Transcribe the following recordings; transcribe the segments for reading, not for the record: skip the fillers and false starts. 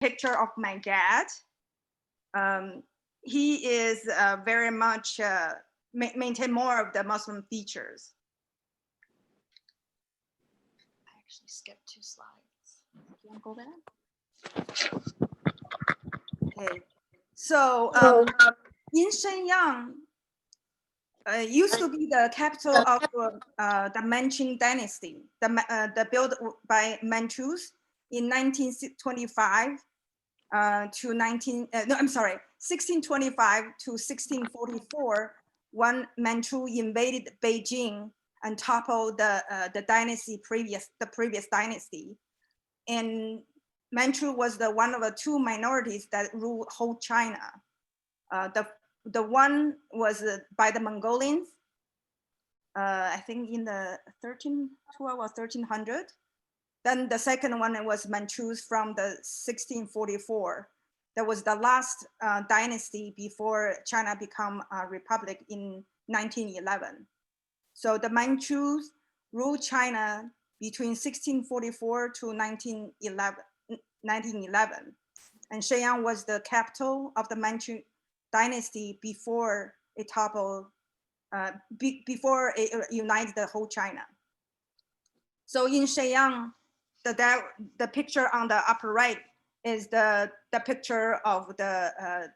picture of my dad. Um, he is very much maintain more of the Muslim features. I actually skipped 2 slides. You want to go back? Okay. So in Shenyang, used to be the capital of the Manchu dynasty, the built by Manchus in 1925 to 1625 to 1644. When Manchu invaded Beijing and toppled the previous dynasty, and Manchu was one of the 2 minorities that ruled whole China. The one was by the Mongolians, I think in the 1312 or 1300. Then the second one was Manchus from the 1644. That was the last dynasty before China became a republic in 1911. So the Manchus ruled China between 1644 to 1911. And Shenyang was the capital of the Manchu dynasty before it toppled, before it united the whole China. So in Shenyang, the picture on the upper right is the picture of the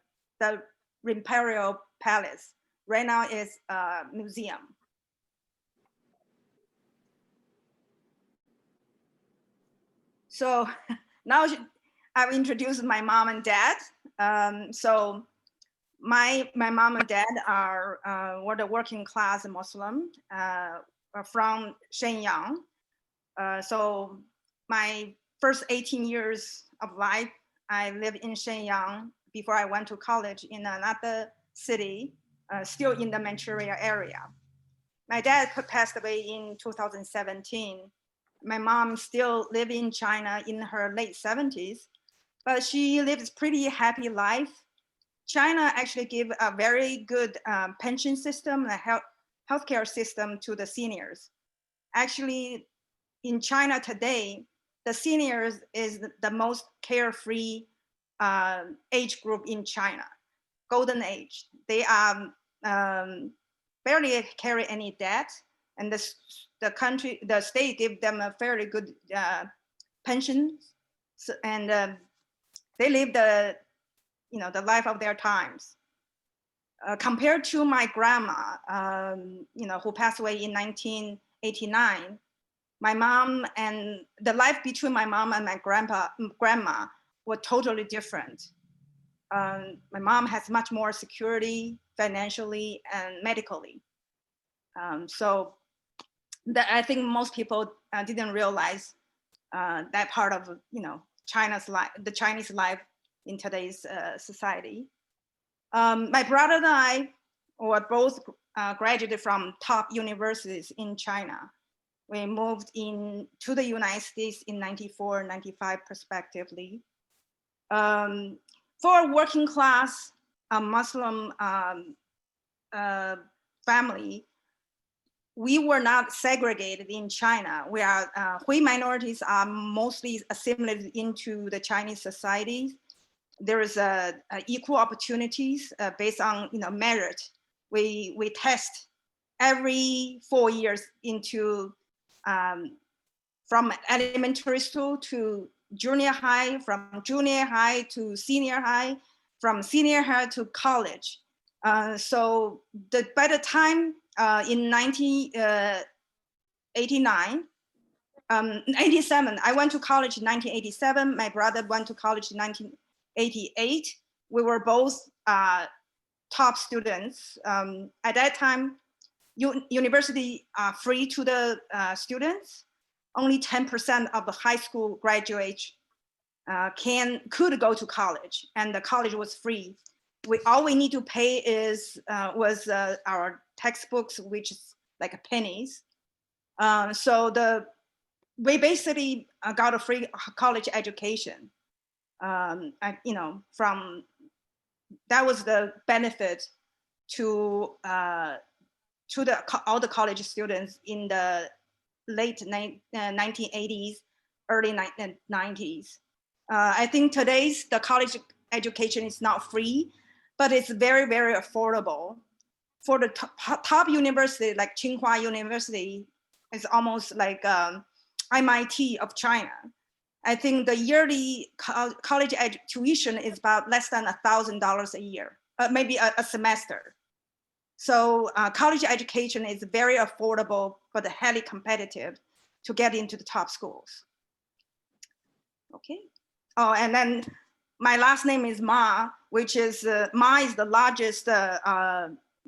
imperial palace. Right now is a museum. So now I've introduced my mom and dad. So my mom and dad were the working class Muslim from Shenyang. So my first 18 years of life, I lived in Shenyang before I went to college in another city, still in the Manchuria area. My dad passed away in 2017. My mom still lives in China in her late 70s, but she lives pretty happy life. China actually gave a very good pension system and healthcare system to the seniors. Actually, in China today, the seniors is the most carefree age group in China, golden age. They barely carry any debt, and the state give them a fairly good pension, and they live the life of their times. Compared to my grandma, who passed away in 1989, my mom and the life between my mom and my grandma were totally different. My mom has much more security financially and medically. So I think most people didn't realize that part of China's life, the Chinese life in today's society. My brother and I were both graduated from top universities in China. We moved to the United States in 94, 95 respectively. For a working class Muslim family, we were not segregated in China. Hui minorities are mostly assimilated into the Chinese society. There is equal opportunities based on merit. We test every 4 years into from elementary school to junior high, from junior high to senior high, from senior high to college. So by the time in 1989, 87, I went to college in 1987. My brother went to college in 1988. We were both top students. At that time, university free to the students. Only 10% of the high school graduates could go to college, and the college was free. All we need to pay was our textbooks, which is like pennies. So we basically got a free college education. From that was the benefit to all the college students in the late 1980s, early 1990s. I think the college education is not free, but it's very, very affordable. For the top university, like Tsinghua University, is almost like MIT of China. I think the yearly college tuition is about less than $1,000 a year, maybe a semester. So college education is very affordable, but highly competitive to get into the top schools. Okay. Oh, and then my last name is Ma, which is Ma is the largest,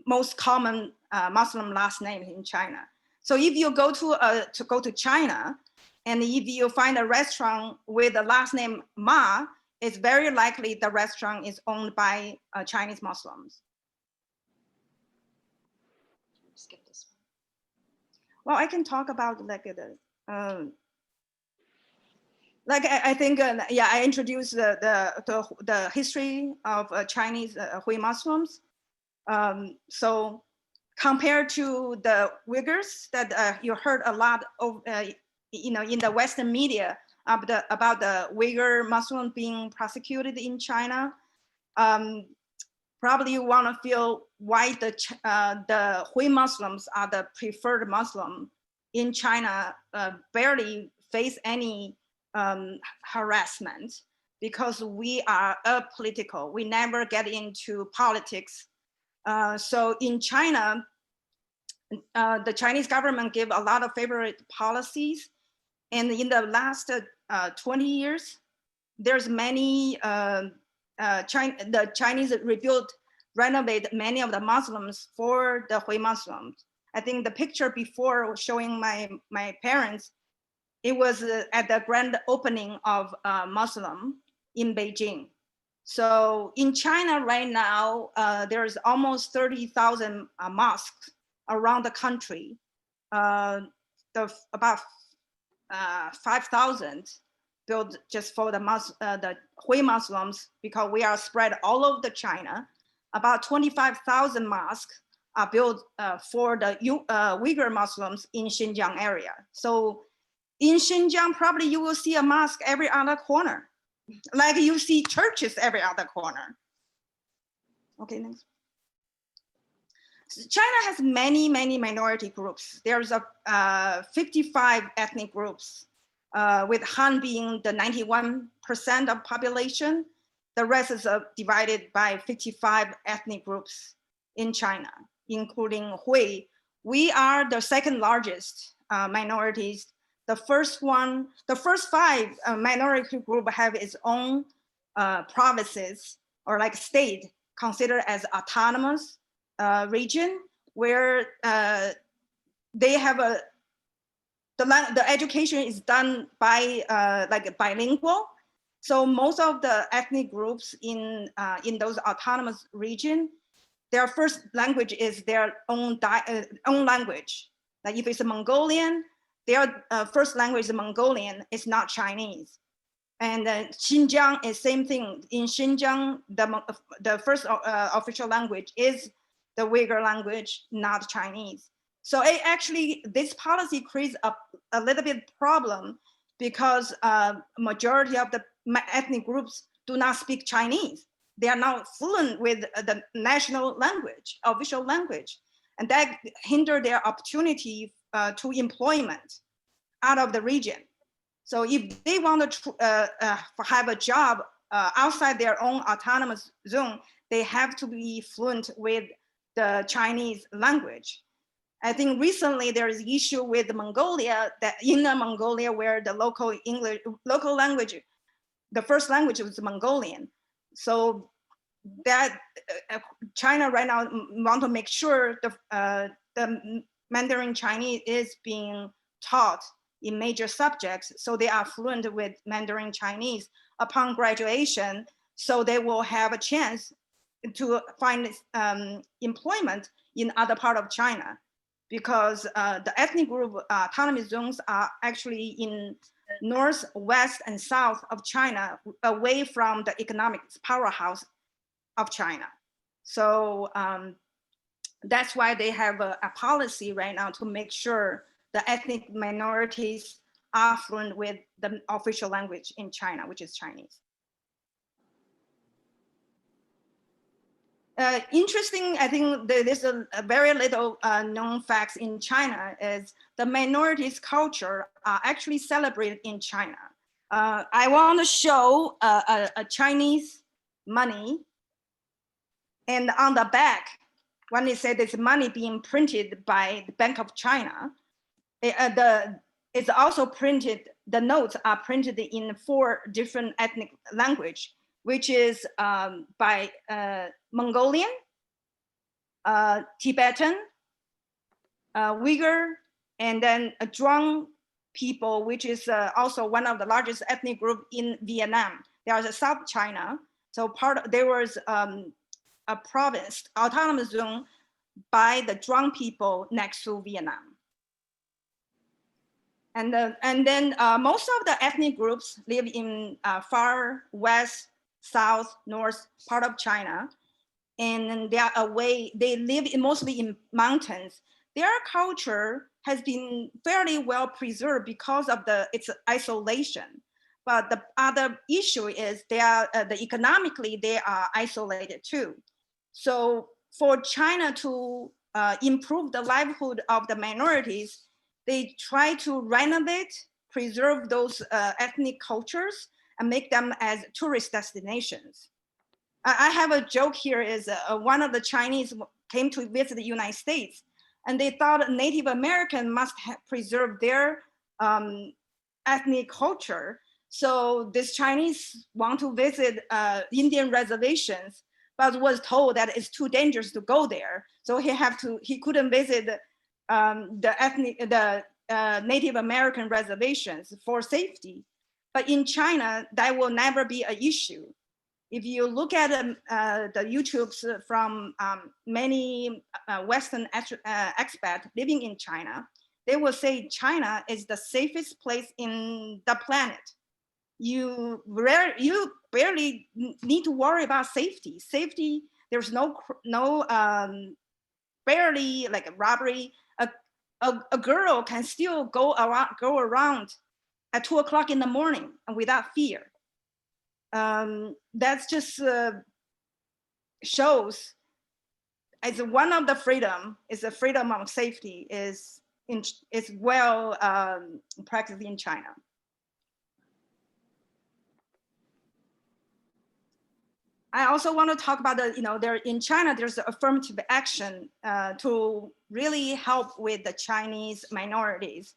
most common Muslim last name in China. So if you go to China, and if you find a restaurant with the last name Ma, it's very likely the restaurant is owned by Chinese Muslims. Skip this one. Well, I can talk about like I think, yeah, I introduced the history of Chinese Hui Muslims. So compared to the Uyghurs that you heard a lot of, in the Western media about the Uyghur Muslim being prosecuted in China, probably you want to feel why the Hui Muslims are the preferred Muslim in China, barely face any harassment, because we are apolitical. We never get into politics. So in China, the Chinese government gave a lot of favorite policies. And in the last 20 years, there's many, the Chinese renovate many of the Muslims for the Hui Muslims. I think the picture before showing my parents, it was at the grand opening of Muslim in Beijing. So in China right now, there's almost 30,000 mosques around the country. About 5,000 built just for the Hui Muslims, because we are spread all over China. About 25,000 mosques are built for the Uyghur Muslims in Xinjiang area. So in Xinjiang, probably you will see a mosque every other corner, like you see churches every other corner. Okay, next. So China has many, many minority groups. There's 55 ethnic groups, with Han being the 91% of population. The rest is divided by 55 ethnic groups in China, including Hui. We are the second largest minorities. The first 5 minority group have its own provinces, or like state, considered as autonomous region, where they have the education is done by like bilingual. So most of the ethnic groups in those autonomous region, their first language is their own language. Like if it's a Mongolian, their first language is Mongolian, it's not Chinese. And Xinjiang is same thing. In Xinjiang, the first official language is the Uyghur language, not Chinese. So this policy creates a little bit problem, because majority of the ethnic groups do not speak Chinese. They are not fluent with the national language, official language, and that hinder their opportunity to employment out of the region. So if they want to have a job outside their own autonomous zone, they have to be fluent with the Chinese language. I think recently there is issue with Mongolia, that Inner Mongolia, where the local language, the first language was Mongolian. So that China right now want to make sure the Mandarin Chinese is being taught in major subjects, so they are fluent with Mandarin Chinese upon graduation, so they will have a chance to find employment in other part of China, because the ethnic group autonomy zones are actually in north, west, and south of China, away from the economic powerhouse of China. So that's why they have a policy right now to make sure the ethnic minorities are fluent with the official language in China, which is Chinese. Interesting, I think there's a very little known facts in China is the minorities culture are actually celebrated in China. I want to show a Chinese money, and on the back, when they say this money being printed by the Bank of China, it's also printed, the notes are printed in 4 different ethnic language, which is by Mongolian, Tibetan, Uyghur, and then Zhuang people, which is also one of the largest ethnic group in Vietnam. There's a South China. So there was a province, autonomous zone by the Zhuang people next to Vietnam. And then most of the ethnic groups live in far west, south, north part of China. And they are away, they live mostly in mountains. Their culture has been fairly well preserved because of its isolation. But the other issue is economically, they are isolated too. So for China to improve the livelihood of the minorities, they try to renovate, preserve those ethnic cultures and make them as tourist destinations. I have a joke here is one of the Chinese came to visit the United States and they thought Native American must preserve their ethnic culture. So this Chinese want to visit Indian reservations, but was told that it's too dangerous to go there. So he couldn't visit the Native American reservations for safety. But in China, that will never be an issue. If you look at the YouTubes from many Western expats living in China, they will say China is the safest place in the planet. You barely need to worry about safety. Safety, there's no barely like a robbery. A girl can still go around at 2 o'clock in the morning without fear. That's just shows as one of the freedom is the freedom of safety is well practiced in China. I also want to talk about in China, there's affirmative action to really help with the Chinese minorities.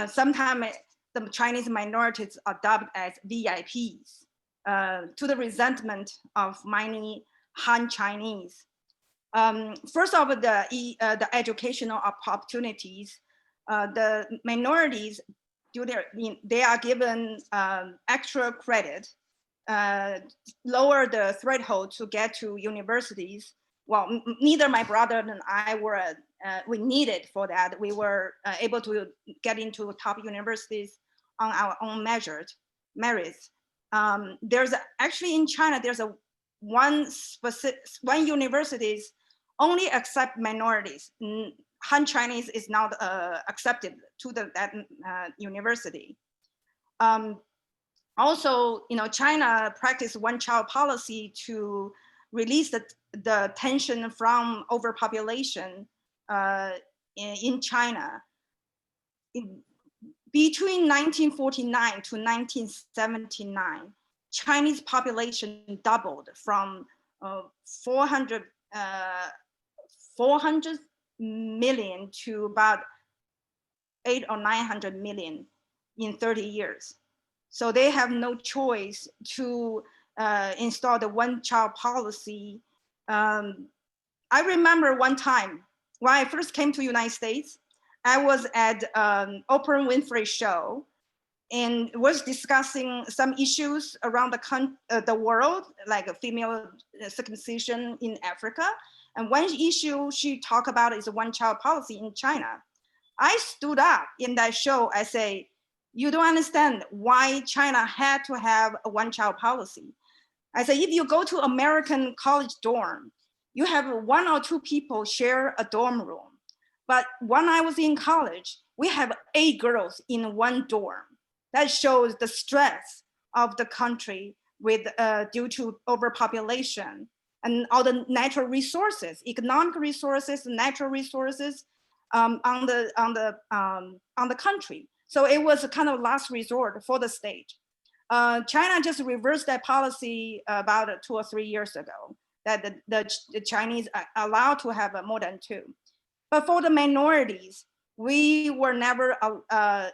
Sometimes the Chinese minorities are dubbed as VIPs to the resentment of many Han Chinese. First of all, the educational opportunities, the minorities, they are given extra credit, lower the threshold to get to universities. Well, neither my brother and I we needed for that. We were able to get into top universities on our own merits. There's actually in China, there's one universities only accept minorities. Han Chinese is not accepted to that university. Also, China practiced one-child policy to release the tension from overpopulation in China. Between 1949 to 1979, Chinese population doubled from 400 million to about 800 or 900 million in 30 years. So they have no choice to install the one-child policy. I remember one time when I first came to the United States, I was at Oprah Winfrey show and was discussing some issues around the world, like a female circumcision in Africa. And one issue she talked about is a one-child policy in China. I stood up in that show. I say, you don't understand why China had to have a one-child policy. I say, if you go to American college dorm, you have 1 or 2 people share a dorm room. But when I was in college, we have 8 girls in one dorm. That shows the stress of the country with due to overpopulation and all the natural resources, economic resources, natural resources on the country. So it was a kind of last resort for the state. China just reversed that policy about 2 or 3 years ago, that the Chinese are allowed to have more than 2. But for the minorities, we were never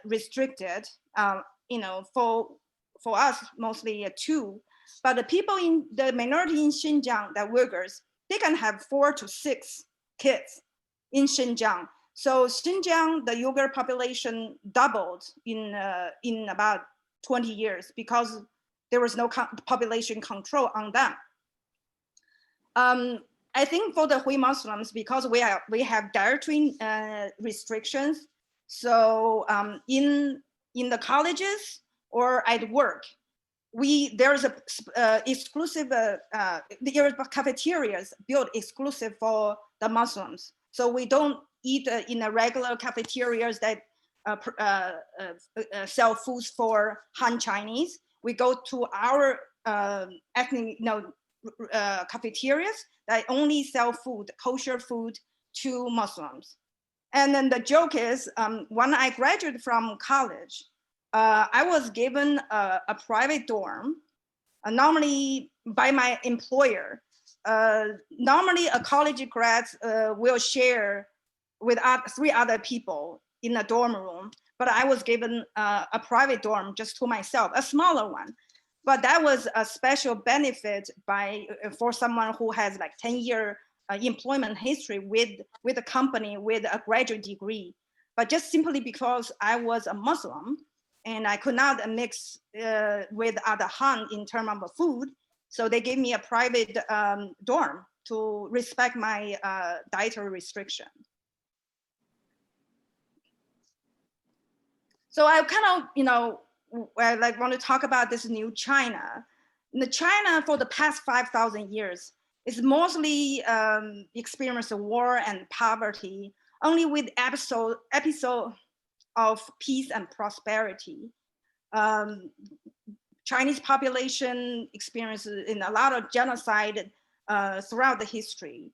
restricted. For us, mostly 2. But the people in the minority in Xinjiang, the Uyghurs, they can have 4 to 6 kids in Xinjiang. So Xinjiang, the Uyghur population doubled in about 20 years because there was no population control on them. I think for the Hui Muslims, because we have dietary restrictions, so in the colleges or at work, there's a exclusive there are cafeterias built exclusive for the Muslims. So we don't eat in the regular cafeterias that sell foods for Han Chinese. We go to our ethnic cafeterias that only sell food, kosher food to Muslims. And then the joke is, when I graduated from college, I was given a private dorm, normally by my employer. Normally a college grad will share with 3 other people in a dorm room, but I was given a private dorm just to myself, a smaller one. But that was a special benefit for someone who has like 10-year employment history with a company with a graduate degree. But just simply because I was a Muslim and I could not mix with other Han in terms of food, so they gave me a private dorm to respect my dietary restriction. So I kind of, want to talk about this new China. The China for the past 5,000 years is mostly experienced war and poverty, only with episode of peace and prosperity. Chinese population experiences in a lot of genocide throughout the history.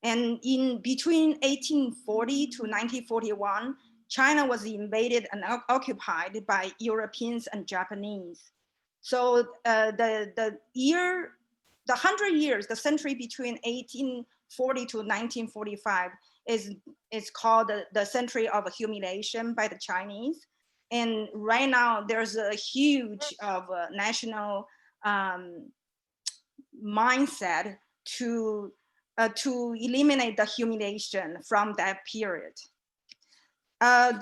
And in between 1840 to 1941, China was invaded and occupied by Europeans and Japanese. So the 100 years, the century between 1840 to 1945 is called the century of humiliation by the Chinese. And right now there's a huge national mindset to eliminate the humiliation from that period.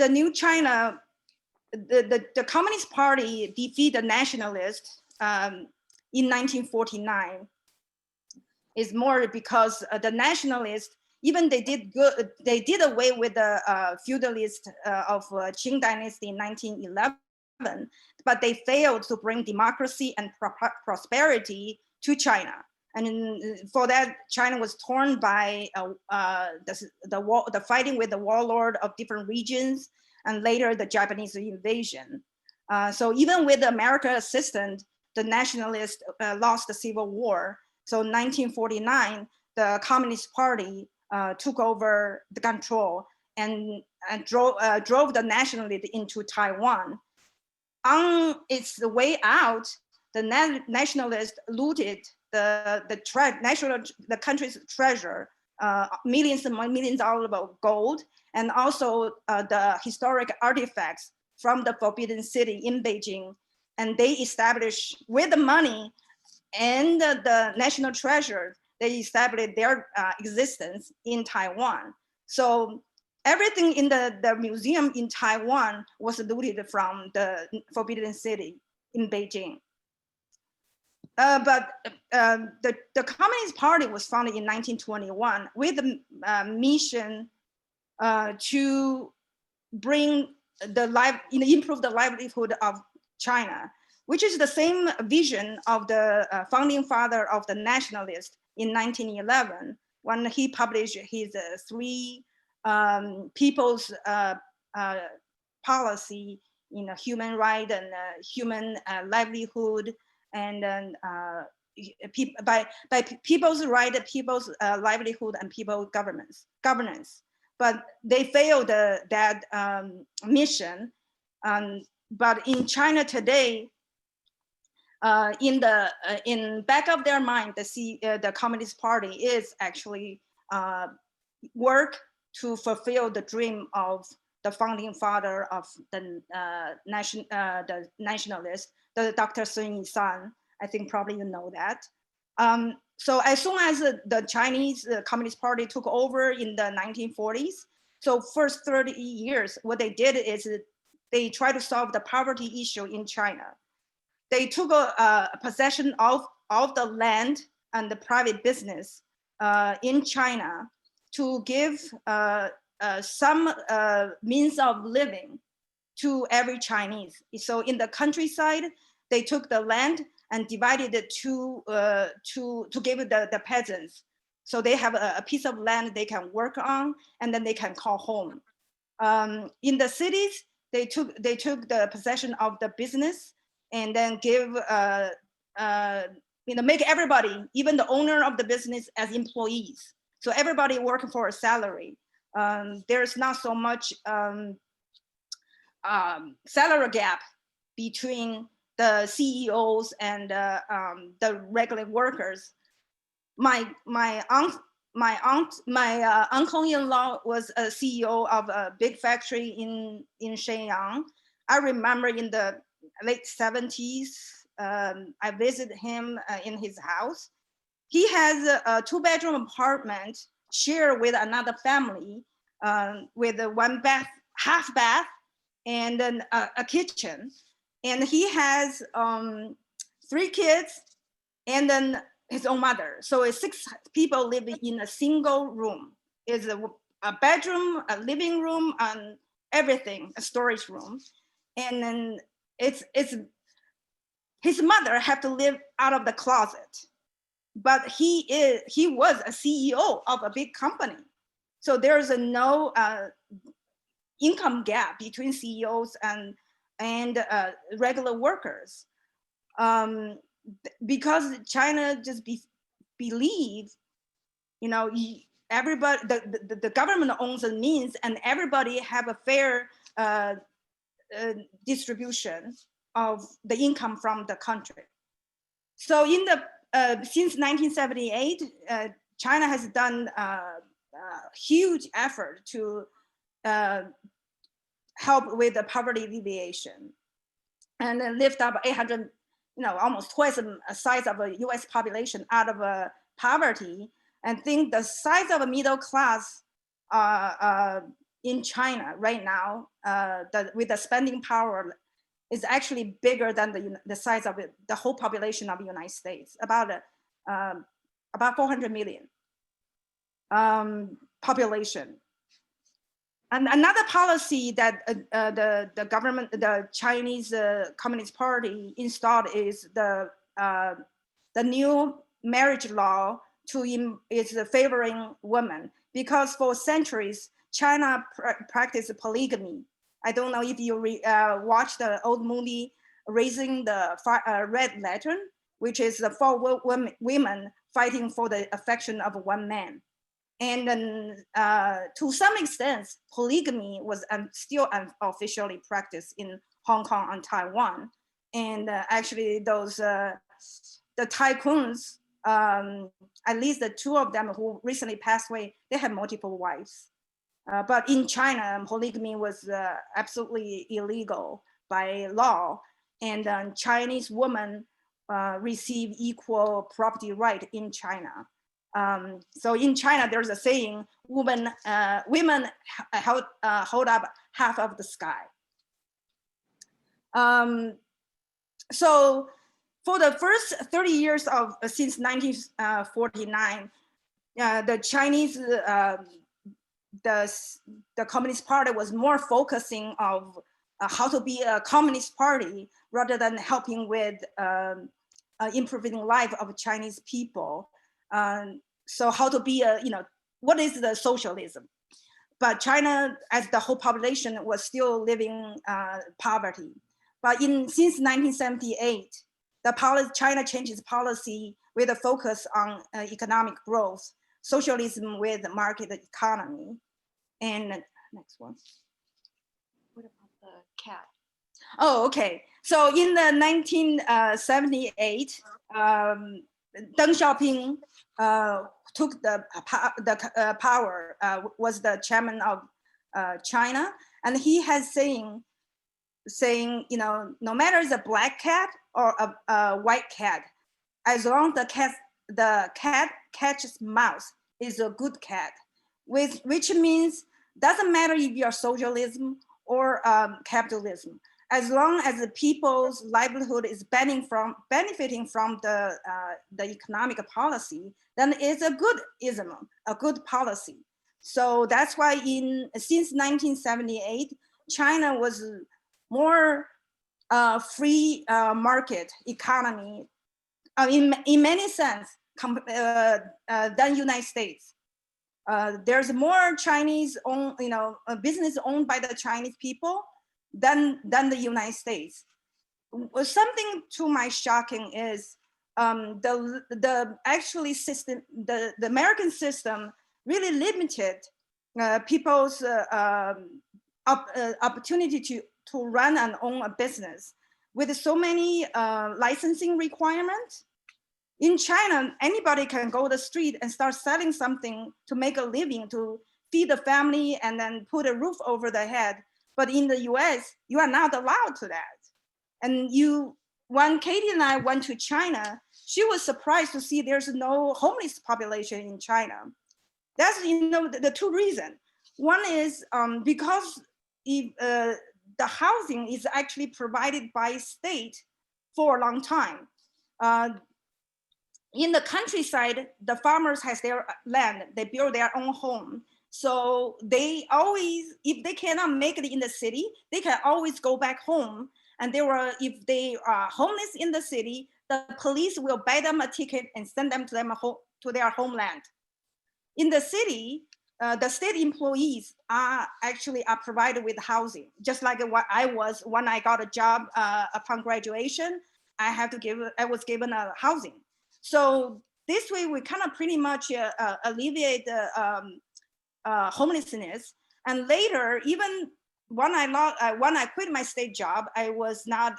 The new China, the Communist Party defeated the nationalists in 1949. Is more because the nationalists, even they did good, they did away with the feudalist of Qing dynasty in 1911, but they failed to bring democracy and prosperity to China. And for that, China was torn by the fighting with the warlord of different regions, and later the Japanese invasion. So even with America's assistance, the nationalists lost the Civil War. So 1949, the Communist Party took over the control and drove the nationalists into Taiwan. On its way out, the nationalists looted the country's treasure, millions and millions of gold, and also the historic artifacts from the Forbidden City in Beijing. And they established, with the money and the national treasure, they established their existence in Taiwan. So everything in the museum in Taiwan was looted from the Forbidden City in Beijing. But the Communist Party was founded in 1921 with the mission to bring improve the livelihood of China, which is the same vision of the founding father of the nationalists in 1911, when he published his 3 people's policy, human right and human livelihood, and then by people's right, people's livelihood, and people governance. But they failed that mission. But in China today, in back of their mind, the Communist Party is actually work to fulfill the dream of the founding father of the nationalist, the Dr. Sun Yat-sen. I think probably you know that. So as soon as the Chinese Communist Party took over in the 1940s, so first 30 years, what they did is they tried to solve the poverty issue in China. They took a possession of the land and the private business in China to give some means of living to every Chinese. So in the countryside, they took the land and divided it to give the peasants. So they have a piece of land they can work on, and then they can call home. In the cities, they took the possession of the business, and then give make everybody, even the owner of the business, as employees. So everybody working for a salary. There's not so much salary gap between the CEOs and the regular workers. My uncle-in-law was a CEO of a big factory in Shenyang. I remember in the late 70s, I visited him in his house. He has a 2-bedroom apartment shared with another family with a 1 bath, half bath, and then a kitchen. And he has 3 kids and then his own mother. So it's 6 people living in a single room. It's a bedroom, a living room, and everything, a storage room. And then it's his mother had to live out of the closet, but he was a CEO of a big company. So there's no income gap between CEOs and regular workers. Because China just believe, everybody, the government owns the means, and everybody have a fair distribution of the income from the country. So in the since 1978, China has done a huge effort to help with the poverty alleviation, and then lift up 800, almost twice the size of a U.S. population out of poverty. And think the size of a middle class in China right now, with the spending power, is actually bigger than the size of the whole population of the United States, about 400 million population. And another policy that the government, the Chinese Communist Party installed is the new marriage law is favoring women, because for centuries China practiced polygamy. I don't know if you watched the old movie Raising the Red Lantern, which is the 4 women fighting for the affection of one man. And then to some extent, polygamy was still unofficially practiced in Hong Kong and Taiwan. And actually those, the tycoons, at least the 2 of them who recently passed away, they had multiple wives. But in China, polygamy was absolutely illegal by law. And Chinese women receive equal property right in China. So in China, there's a saying, women hold up half of the sky. So for the first 30 years since 1949, the Chinese, the Communist Party was more focusing of how to be a communist party rather than helping with improving the life of Chinese people. So how to be what is the socialism? but China, as the whole population, was still living poverty. But since 1978, China changed its policy with a focus on economic growth, socialism with market economy. And next one. What about the cat? Oh, okay. So in the 1978, Deng Xiaoping took the power, was the chairman of China, and he has saying, you know, no matter it's a black cat or a white cat, as long as the cat catches mouse, is a good cat, which means doesn't matter if you're socialism or capitalism, as long as the people's livelihood is benefiting from the economic policy, then it's a good ism, a good policy. So that's why since 1978, China was more free market economy in many sense than United States. There's more Chinese owned, you know, business owned by the Chinese people than the United States. Something to my shocking is the actually system, the American system really limited people's opportunity to run and own a business with so many licensing requirements. In China, anybody can go to the street and start selling something to make a living, to feed the family and then put a roof over their head. But in the US, you are not allowed to that. And when Katie and I went to China, she was surprised to see there's no homeless population in China. That's, you know, the two reasons. One is because if, the housing is actually provided by state for a long time. In the countryside, the farmers has their land, they build their own home. So they always, if they cannot make it in the city, they can always go back home. And if they are homeless in the city, the police will buy them a ticket and send them to their homeland. In the city, the state employees are provided with housing, just like what I was when I got a job upon graduation. I was given a housing. So this way, we kind of pretty much alleviate the homelessness. And later, even when I quit my state job, I was not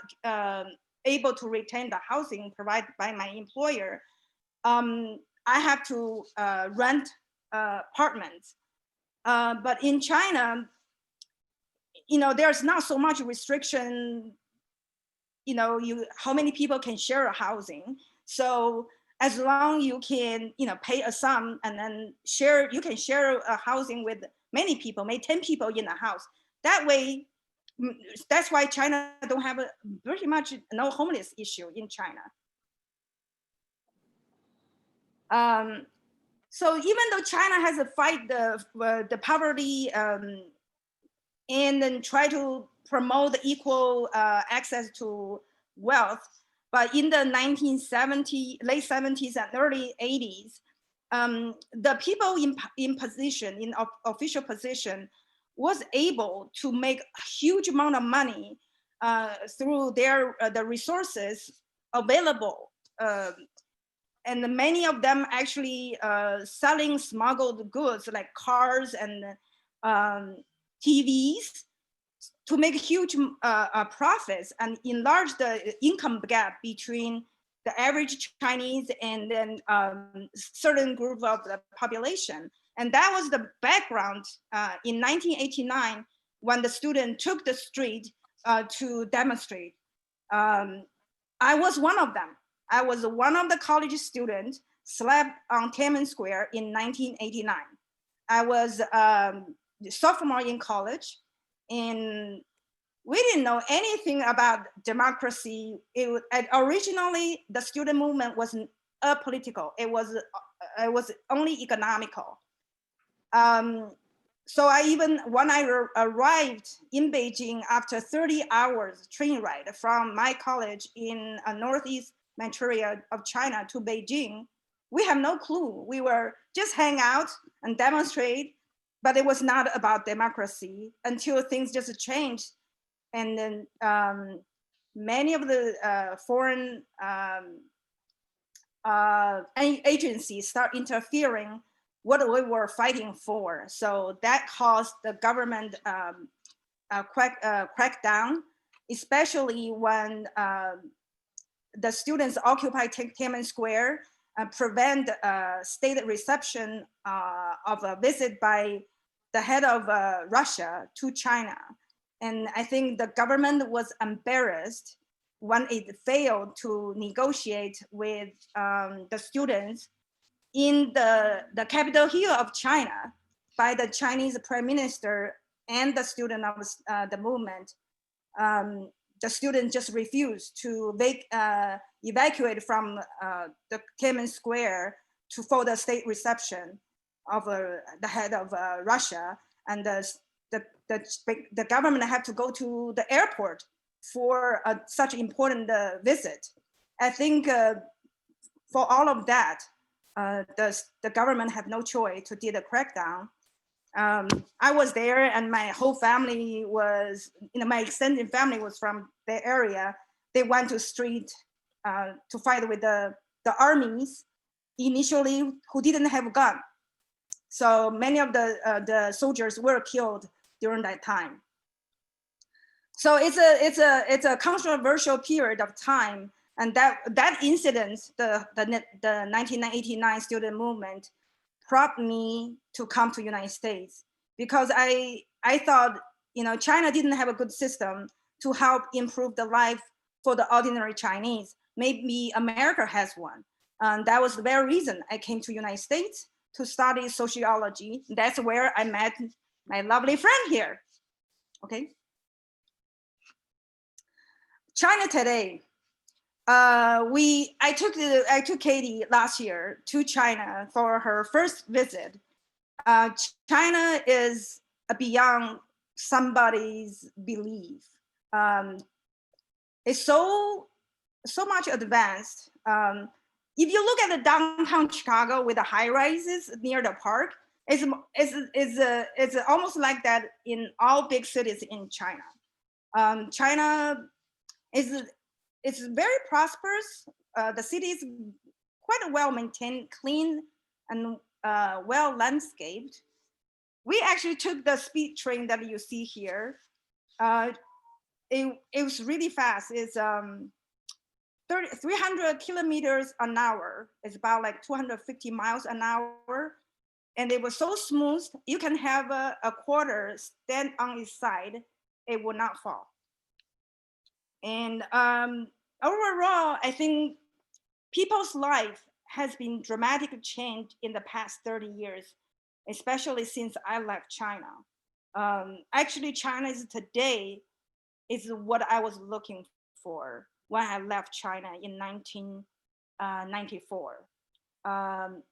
able to retain the housing provided by my employer. I have to rent apartments. But in China, you know, there's not so much restriction, you know, how many people can share a housing. So as long you can, you know, pay a sum and then you can share a housing with many people, maybe 10 people in a house. That way, that's why China don't have pretty much no homeless issue in China. So even though China has to fight the poverty and then try to promote the equal access to wealth, but in the 1970s, late 70s and early 80s, the people in official position was able to make a huge amount of money through the resources available. And many of them actually selling smuggled goods like cars and TVs to make huge profits and enlarge the income gap between the average Chinese and then certain group of the population. And that was the background in 1989 when the student took the street to demonstrate. I was one of them. I was one of the college students slept on Tiananmen Square in 1989. I was a sophomore in college, and we didn't know anything about democracy. Originally, the student movement wasn't apolitical. It was only economical. So when I arrived in Beijing after 30 hours train ride from my college in Northeast Manchuria of China to Beijing, we have no clue. We were just hang out and demonstrate. but it was not about democracy until things just changed. And then many of the foreign agencies start interfering what we were fighting for. So that caused the government crackdown, especially when the students occupy Tiananmen Square and prevent state reception of a visit by the head of Russia to China. And I think the government was embarrassed when it failed to negotiate with the students in the Capitol Hill of China by the Chinese Prime Minister and the student of the movement. The students just refused to evacuate from the Tiananmen Square for the state reception of the head of Russia, and the government had to go to the airport for such important visit. I think for all of that, the government had no choice to do the crackdown. I was there, and my whole family was, my extended family was from the area. They went to street to fight with the armies initially who didn't have a gun. So many of the soldiers were killed during that time. So it's a controversial period of time, and that incident, the 1989 student movement, prompted me to come to United States, because I thought, China didn't have a good system to help improve the life for the ordinary Chinese. Maybe America has one. And that was the very reason I came to United States to study sociology. That's where I met my lovely friend here. Okay. China today. I took Katie last year to China for her first visit. China is beyond somebody's belief. It's so much advanced. If you look at the downtown Chicago with the high rises near the park, it's almost like that in all big cities in China. China it's very prosperous. The city is quite well maintained, clean, and well landscaped. We actually took the speed train that you see here. It was really fast. It's 300 kilometers an hour. It's about like 250 miles an hour. And it was so smooth, you can have a quarter stand on its side, it will not fall. And overall, I think people's life has been dramatically changed in the past 30 years, especially since I left China. Actually, China today is what I was looking for when I left China in 1994. I'm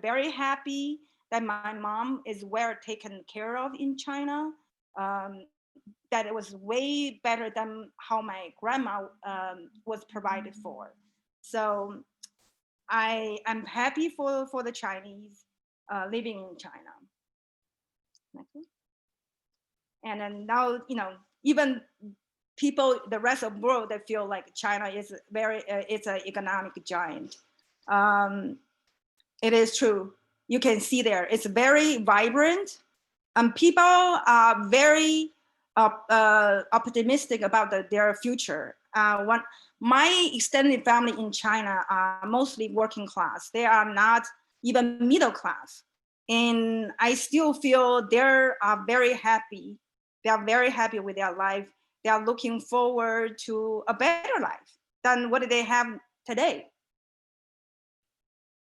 very happy that my mom is well taken care of in China. That it was way better than how my grandma was provided for. So I'm happy for the Chinese living in China. And then now, even people, the rest of the world, they feel like China is it's an economic giant. It is true. You can see there, it's very vibrant. People are very optimistic about their future. My extended family in China are mostly working class. They are not even middle class. And I still feel they are very happy. They are very happy with their life. They are looking forward to a better life than what they have today.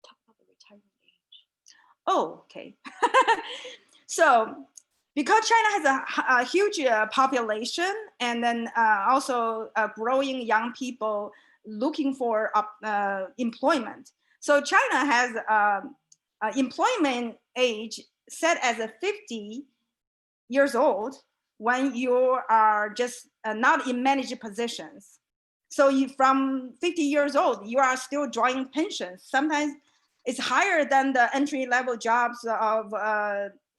Talk about the retirement age. Oh, okay. So, because China has a huge population, and then also growing young people looking for employment. So China has employment age set as a 50 years old when you are just not in managed positions. So from 50 years old, you are still drawing pensions. Sometimes it's higher than the entry level jobs of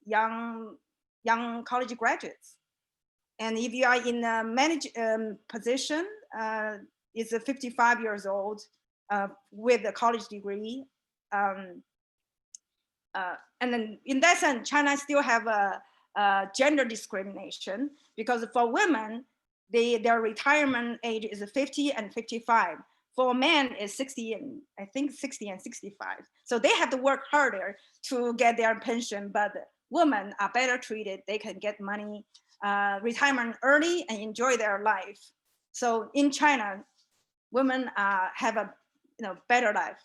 young college graduates. And if you are in a managed position, it's a 55 years old with a college degree. And then in that sense, China still have a gender discrimination, because for women, their retirement age is 50 and 55. For men, is 60 and I think 60 and 65. So they have to work harder to get their pension, but women are better treated. They can get money, retirement early, and enjoy their life. So in China, women have a better life.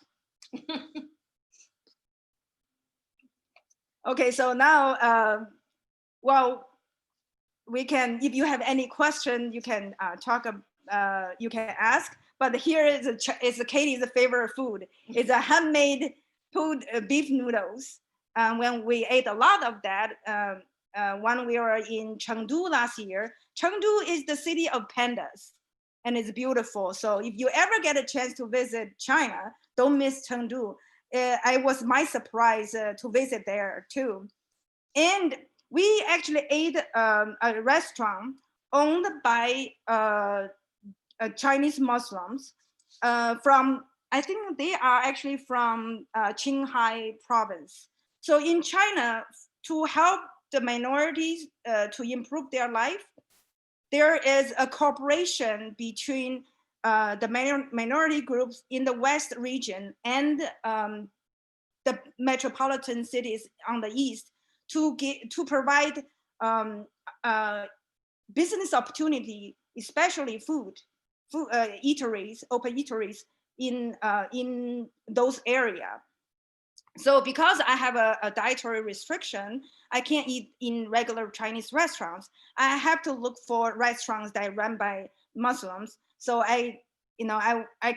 Okay, so now, well, we can, if you have any question, you can you can ask. But here is Katie's favorite food. It's a handmade food, beef noodles. When we ate a lot of that, when we were in Chengdu last year. Chengdu is the city of pandas, and it's beautiful. So if you ever get a chance to visit China, don't miss Chengdu. It was my surprise to visit there too. And we actually ate a restaurant owned by Chinese Muslims from, I think they are actually from Qinghai province. So in China, to help the minorities to improve their life, there is a cooperation between the minority groups in the West region and the metropolitan cities on the East to provide business opportunity, especially food eateries, open eateries in those areas. So because I have a dietary restriction, I can't eat in regular Chinese restaurants. I have to look for restaurants that are run by Muslims. So I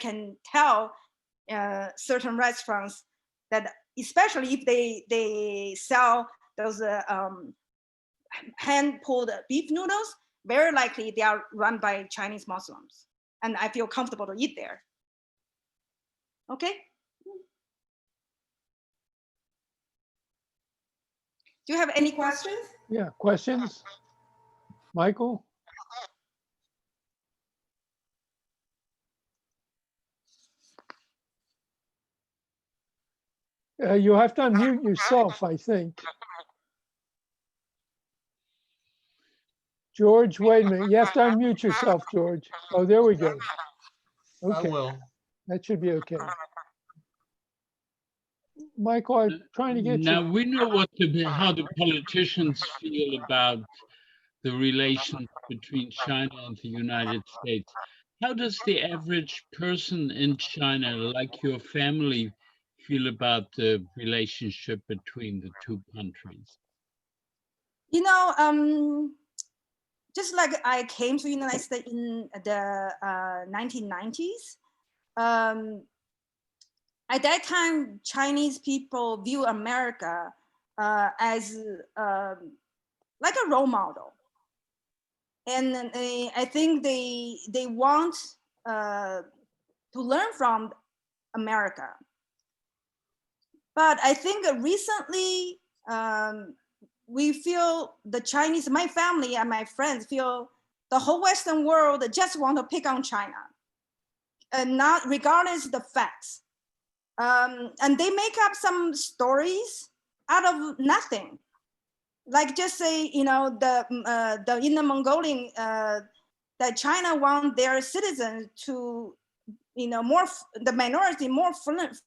can tell certain restaurants that, especially if they sell those hand-pulled beef noodles, very likely they are run by Chinese Muslims. And I feel comfortable to eat there. Okay. Do you have any questions? Yeah, questions? Michael? You have to unmute yourself, I think. George, wait a minute. You have to unmute yourself, George. Oh, there we go. I Okay, will. that should be okay. Michael, I'm trying to get Now you. we know how the politicians feel about the relations between China and the United States. How does the average person in China, like your family, feel about the relationship between the two countries? You know, just like I came to the United States in the 1990s, at that time, Chinese people view America as like a role model. And I think they want to learn from America. But I think recently, we feel the Chinese, my family and my friends feel the whole Western world just want to pick on China, and not regardless of the facts. And they make up some stories out of nothing. Like just say, you know, the Inner Mongolian, that China want their citizens to, you know, the minority more fluent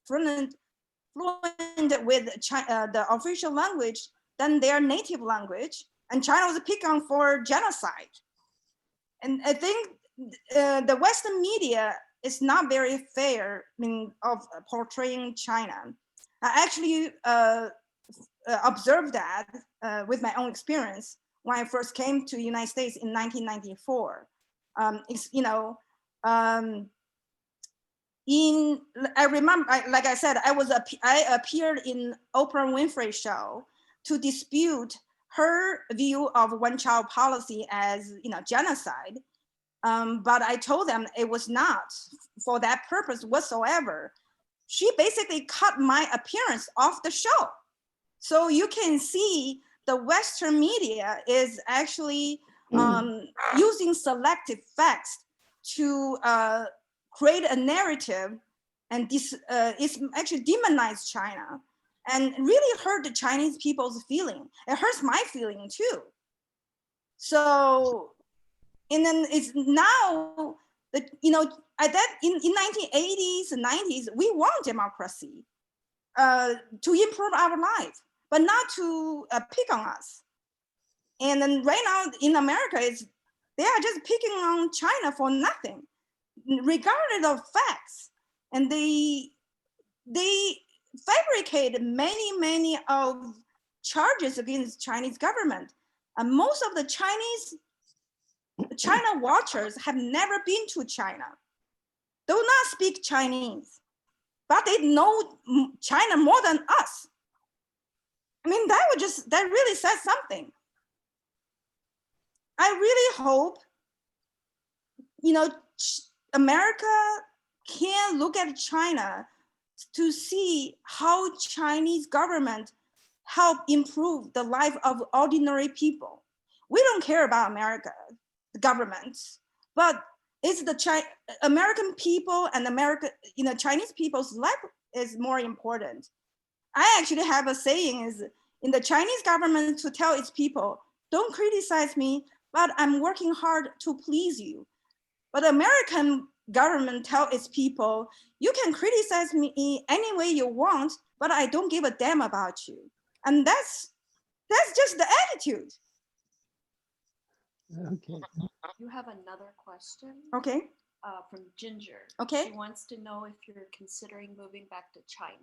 with the official language than their native language, and China was picked on for genocide. And I think the Western media is not very fair of portraying China. I actually observed that with my own experience when I first came to the United States in 1994. I remember, like I said, I appeared in Oprah Winfrey show to dispute her view of one-child policy as, you know, genocide. But I told them it was not for that purpose whatsoever. She basically cut my appearance off the show. So you can see the Western media is actually using selective facts to create a narrative, and this it's actually demonized China and really hurt the Chinese people's feeling. It hurts my feeling too. So, and then it's now that, you know, at that in 1980s and 90s, we want democracy to improve our life, but not to pick on us. And then right now in America, they are just picking on China for nothing, regardless of facts. And they fabricated many of charges against Chinese government. And most of the China watchers have never been to China, do not speak Chinese, but they know China more than us. I mean, that really says something. I really hope, you know, America can look at China to see how Chinese government help improve the life of ordinary people. We don't care about America, the governments, but it's the American people and Chinese people's life is more important. I actually have a saying is in the Chinese government to tell its people, don't criticize me, but I'm working hard to please you. But the American government tell its people, you can criticize me any way you want, but I don't give a damn about you. And that's just the attitude. Okay. You have another question Okay, from Ginger. Okay. She wants to know if you're considering moving back to China.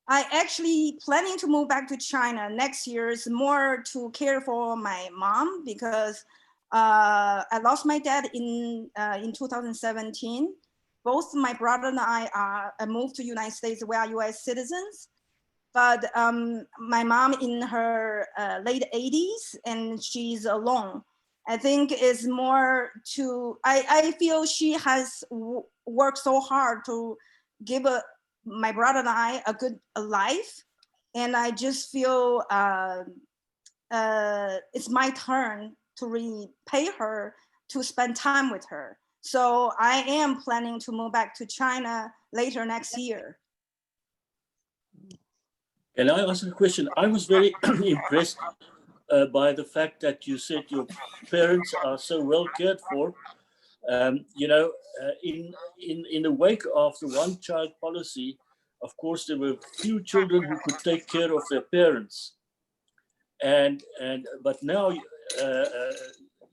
I actually planning to move back to China next year is more to care for my mom because I lost my dad in 2017. Both my brother and I moved to United States. We are US citizens, but my mom in her late 80s and she's alone. I think it's more to, I feel she has worked so hard to give my brother and I a good life. And I just feel it's my turn to repay her, to spend time with her. So I am planning to move back to China later next year. Can I ask a question? I was very impressed by the fact that you said your parents are so well cared for. You know, in the wake of the one-child policy, of course, there were few children who could take care of their parents. But now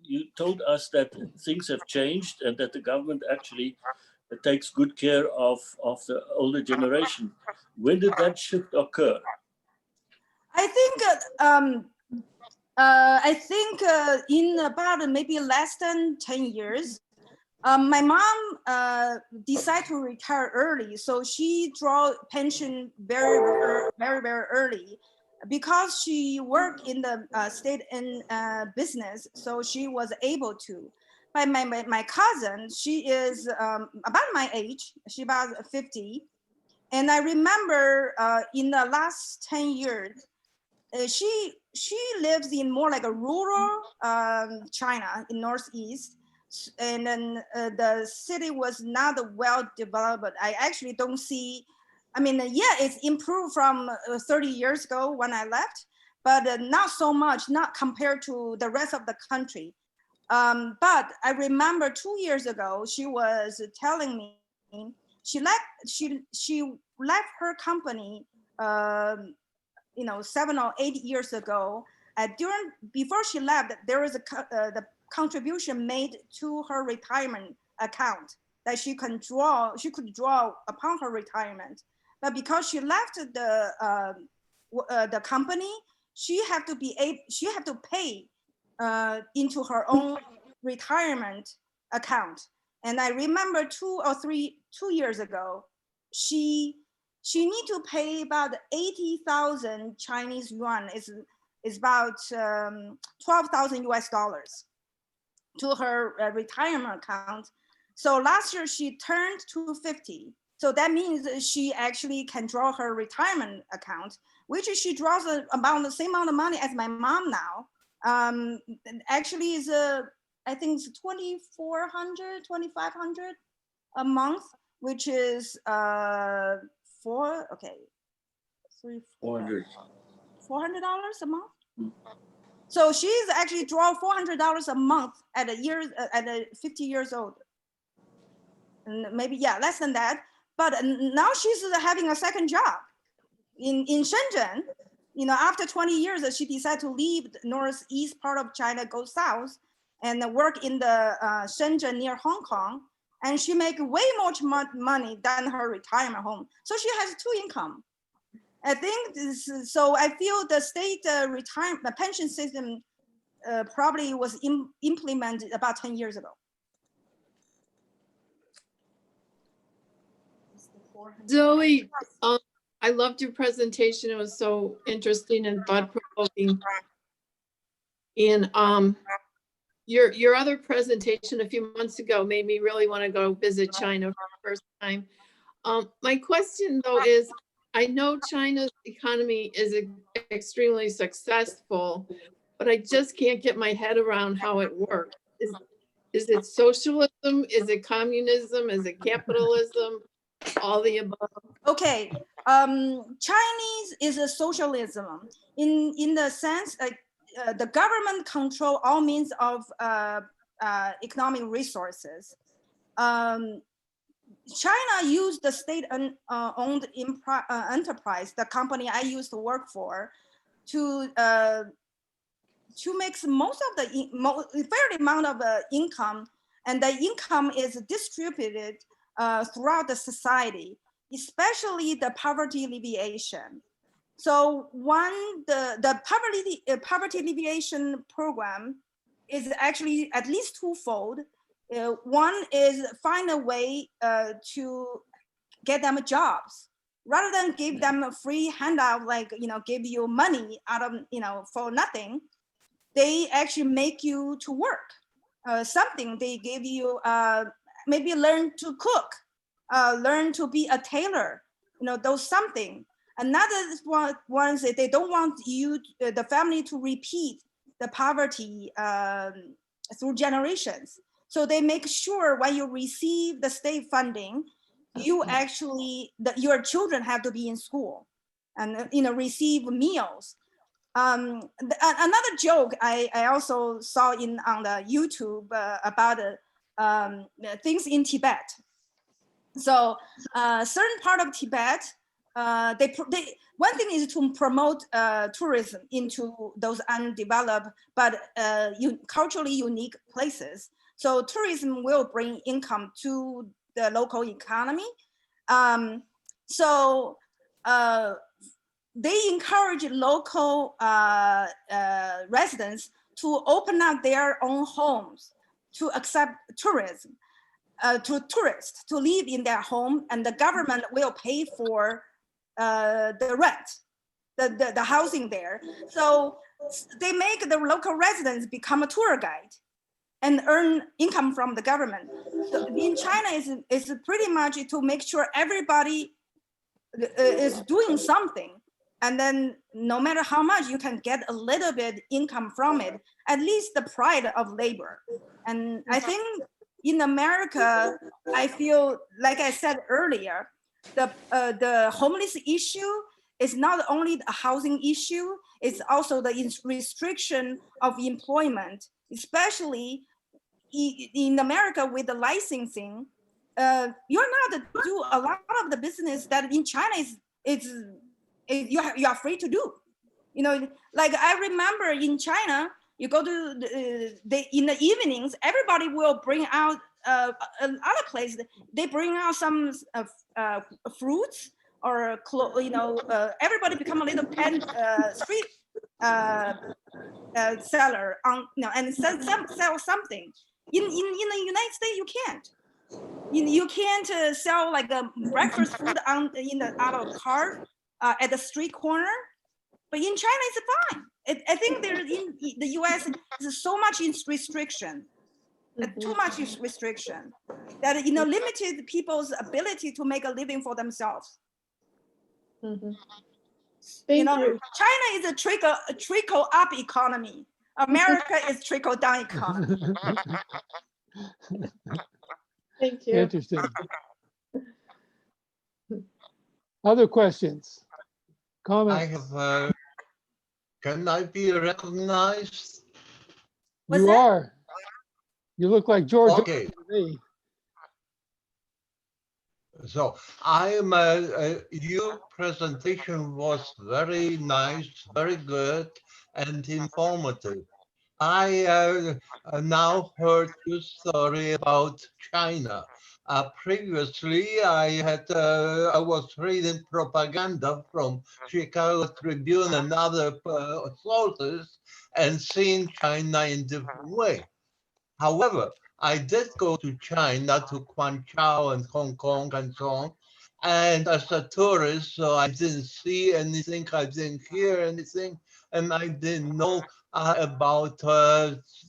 you told us that things have changed and that the government actually takes good care of the older generation. When did that shift occur? I think in about maybe less than 10 years, my mom decided to retire early, so she draw pension very early because she worked in the state and business, so she was able to. But my cousin, she is about my age, she about 50, and I remember in the last 10 years, she lives in more like a rural China in Northeast. And then the city was not well developed. I actually don't see, I mean, yeah, it's improved from 30 years ago when I left, but not so much, not compared to the rest of the country. But I remember 2 years ago, she was telling me she left her company, 7 or 8 years ago. Before she left, there was the contribution made to her retirement account that she could draw upon her retirement. But because she left the company, she had to pay into her own retirement account. And I remember 2 years ago, she need to pay about 80,000 Chinese yuan, is about 12,000 US dollars to her retirement account. So last year she turned to 50. So that means that she actually can draw her retirement account, which she draws about the same amount of money as my mom now. Actually is I think it's 2,400, 2,500 a month, which is $400 a month. So she's actually draw $400 a month at 50 years old. And maybe, yeah, less than that. But now she's having a second job in Shenzhen. You know, after 20 years, she decided to leave the northeast part of China, go south, and work in the Shenzhen near Hong Kong. And she make way more money than her retirement home. So she has two income. I think so. I feel the state retirement pension system probably was implemented about 10 years ago. Zoe, I loved your presentation. It was so interesting and thought-provoking. And your other presentation a few months ago made me really want to go visit China for the first time. My question though is, I know China's economy is extremely successful, but I just can't get my head around how it works. Is it socialism? Is it communism? Is it capitalism? All the above? Okay, Chinese is a socialism in the sense like the government control all means of economic resources. China used the state-owned enterprise, the company I used to work for, to make most of the fair amount of income, and the income is distributed throughout the society, especially the poverty alleviation. So the poverty alleviation program is actually at least twofold. One is find a way to get them jobs, rather than give them a free handout, like, give you money out of, for nothing. They actually make you to work something. They give you maybe learn to cook, learn to be a tailor, those something. Another one is that they don't want you, the family, to repeat the poverty through generations. So they make sure when you receive the state funding, you actually, your children have to be in school and receive meals. Another joke I also saw on the YouTube about things in Tibet. So certain part of Tibet, one thing is to promote tourism into those undeveloped but culturally unique places. So tourism will bring income to the local economy. They encourage local residents to open up their own homes to accept tourism, to tourists to live in their home, and the government will pay for the rent, the housing there. So they make the local residents become a tour guide and earn income from the government. So in China, is pretty much to make sure everybody is doing something. And then no matter how much, you can get a little bit income from it, at least the pride of labor. And I think in America, I feel, like I said earlier, the homeless issue is not only a housing issue, it's also the restriction of employment, especially in America with the licensing. You're not to do a lot of the business that in China you are free to do. Like I remember in China, you go to in the evenings, everybody will bring out other places. They bring out some fruits or everybody become a little street seller and sell something. In the United States, you can't. You can't sell like a breakfast food out of car at the street corner. But in China, it's fine. I think there in the US, there's so much restriction. too much restriction that, limited people's ability to make a living for themselves. Mhm. Thank you. China is a trickle up economy. America is trickle down economy. Thank you. Interesting. Other questions? I Comments? have, can I be recognized? What's You that? are. You look like George Okay, to me. so your presentation was very nice, very good and informative. I now heard your story about China. Previously, I was reading propaganda from Chicago Tribune and other sources and seeing China in different way. However, I did go to China, to Guangzhou and Hong Kong and so on. And as a tourist, so I didn't see anything, I didn't hear anything, and I didn't know about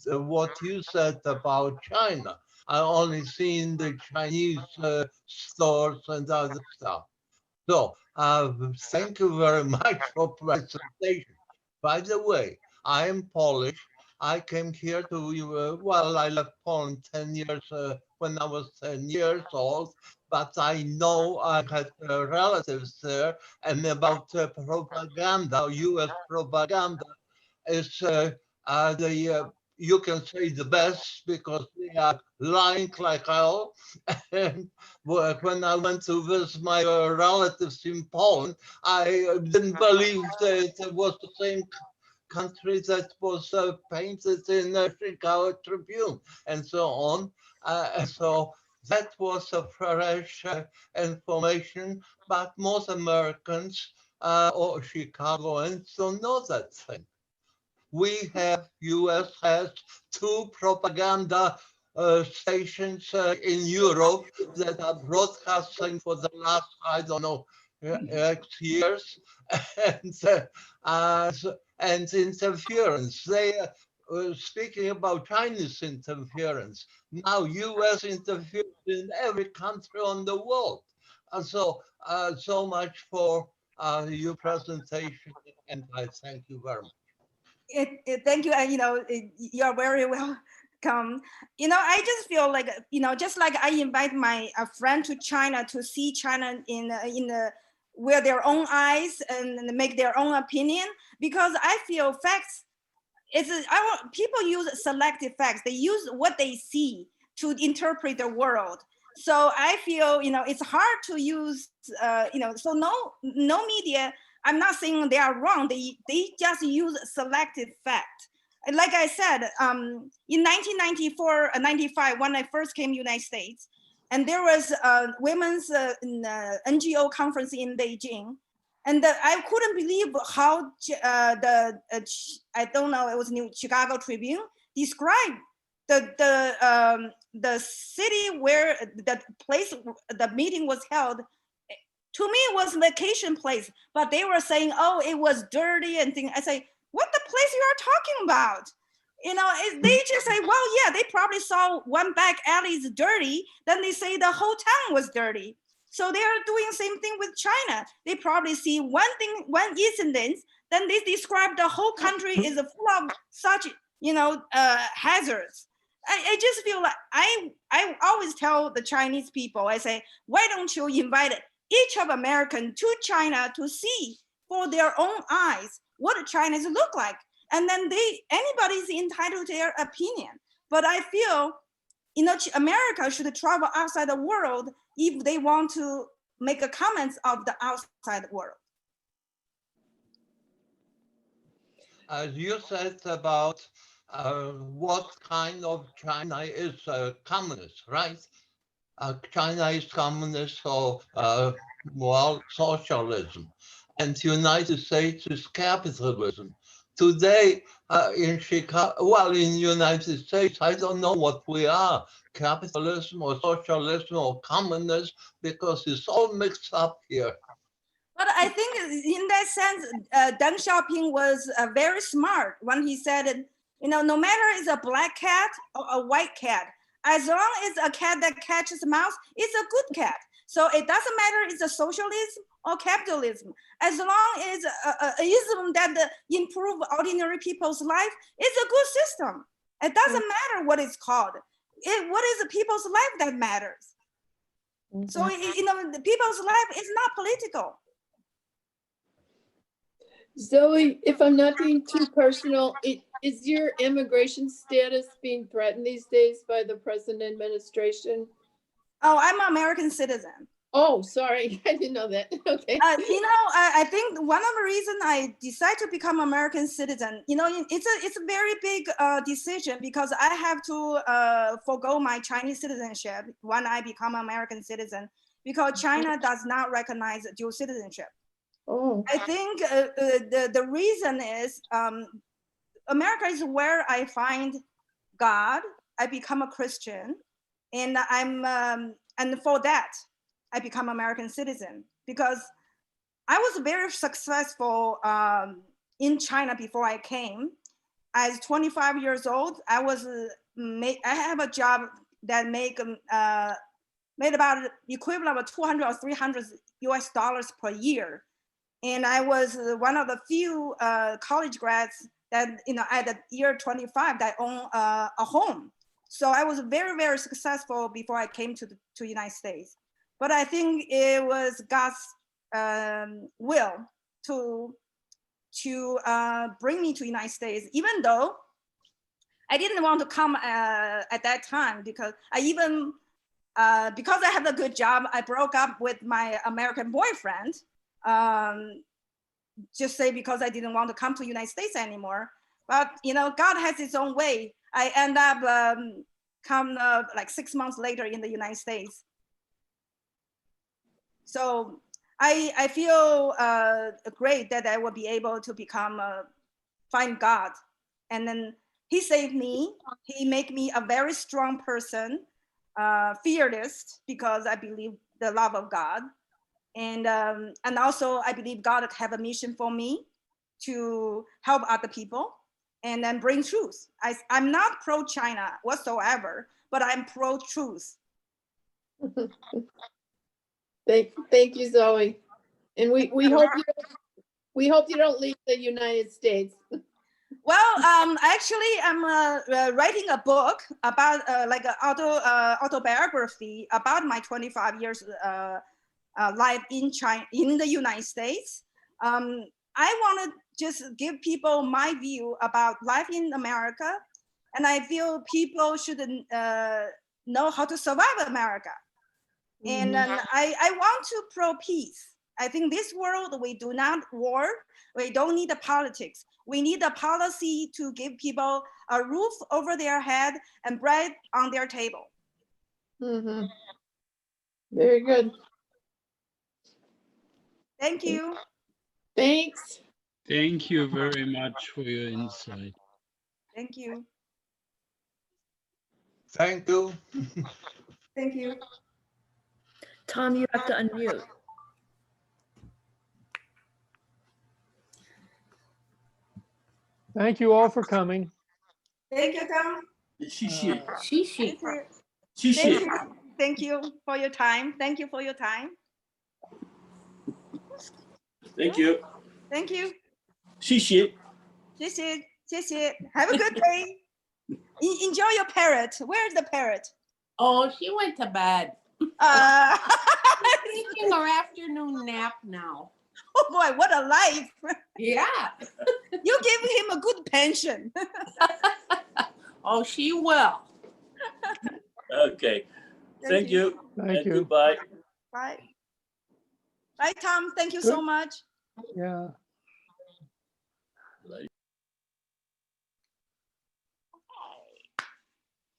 what you said about China. I only seen the Chinese stores and other stuff. So thank you very much for presentation. By the way, I am Polish. I came here to, well, I left Poland 10 years, when I was 10 years old, but I know I had relatives there, and about propaganda, US propaganda is you can say the best because they are lying like hell. And when I went to visit my relatives in Poland, I didn't believe that it was the same country that was painted in the Chicago Tribune and so on. So that was a fresh information, but most Americans or Chicagoans don't know that thing. US has 2 propaganda stations in Europe that are broadcasting for the last, I don't know, X years, and interference. They speaking about Chinese interference. Now US interferes in every country on the world. So much for your presentation, and I thank you very much. Thank you, and you're very welcome. I just feel like just like I invite my friend to China to see China in with their own eyes and make their own opinion, because I feel facts. People use selective facts. They use what they see to interpret the world. So I feel it's hard to use so no media. I'm not saying they are wrong. They just use selective fact. And like I said, in 1994, 95, when I first came to the United States, and there was a women's NGO conference in Beijing, and I couldn't believe how I don't know, it was New Chicago Tribune described the city where the place the meeting was held. To me, it was vacation place, but they were saying, "Oh, it was dirty," and things. I say, "What the place you are talking about?" They just say, "Well, yeah, they probably saw one back alley is dirty." Then they say the whole town was dirty. So they are doing the same thing with China. They probably see one incident, then they describe the whole country is full of such, hazards. I just feel like I always tell the Chinese people, I say, why don't you invite each of Americans to China to see for their own eyes what China's look like. And then anybody's entitled to their opinion. But I feel, America should travel outside the world if they want to make a comments of the outside world. As you said about what kind of China is communist, right? China is communist or, socialism. And United States is capitalism. Today in Chicago, well, in United States, I don't know what we are, capitalism or socialism or communism, because it's all mixed up here. But I think in that sense, Deng Xiaoping was very smart when he said, no matter it's a black cat or a white cat, As long as a cat that catches mouse, it's a good cat. So it doesn't matter it's a socialism or capitalism. As long as a ism that improve ordinary people's life, it's a good system. It doesn't matter what it's called. What is the people's life that matters? So the people's life is not political. Zoe, if I'm not being too personal, is your immigration status being threatened these days by the present administration? Oh, I'm an American citizen. Oh, sorry, I didn't know that. Okay. I think one of the reasons I decided to become American citizen, it's a very big decision because I have to forego my Chinese citizenship when I become American citizen because China does not recognize dual citizenship. Oh, I think the reason is America is where I find God. I become a Christian, and and for that I become American citizen because I was very successful in China before I came. As 25 years old, I have a job that made about equivalent of 200 or 300 US dollars per year. And I was one of the few college grads that, at the year 25 that own a home. So I was very, very successful before I came to the United States. But I think it was God's will to bring me to United States, even though I didn't want to come at that time because because I have a good job, I broke up with my American boyfriend. Just say because I didn't want to come to United States anymore. But God has his own way. I end up come like 6 months later in the United States. So I feel great that I will be able to find God. And then he saved me. He made me a very strong person, fearless, because I believe the love of God. And also I believe God have a mission for me to help other people and then bring truth. I'm not pro-China whatsoever, but I'm pro-truth. thank you, Zoe. And we hope you don't leave the United States. Well, actually, I'm writing a book about like an autobiography about my 25 years life in China, in the United States. I want to just give people my view about life in America, and I feel people should know how to survive America. And I want to pro peace. I think this world, we do not war. We don't need the politics. We need a policy to give people a roof over their head and bread on their table. Mm-hmm. Very good. Thank you. Thanks. Thank you very much for your insight. Thank you. Thank you. Thank you. Tom, you have to unmute. Thank you all for coming. Thank you, Tom. 谢谢， Shishi. Thank you for your time. Thank you for your time. Thank you， Thank you. 谢谢。谢谢. Have a good day. Enjoy your parrot. Where's the parrot? Oh, she went to bed. Uh, Taking her afternoon nap now. oh boy, what a life. Yeah. You give him a good pension. Oh, she will. Okay, thank you Thank and you. goodbye. Bye. Bye, Tom. Thank you so Good. much. Yeah.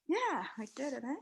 Yeah, I did it, eh?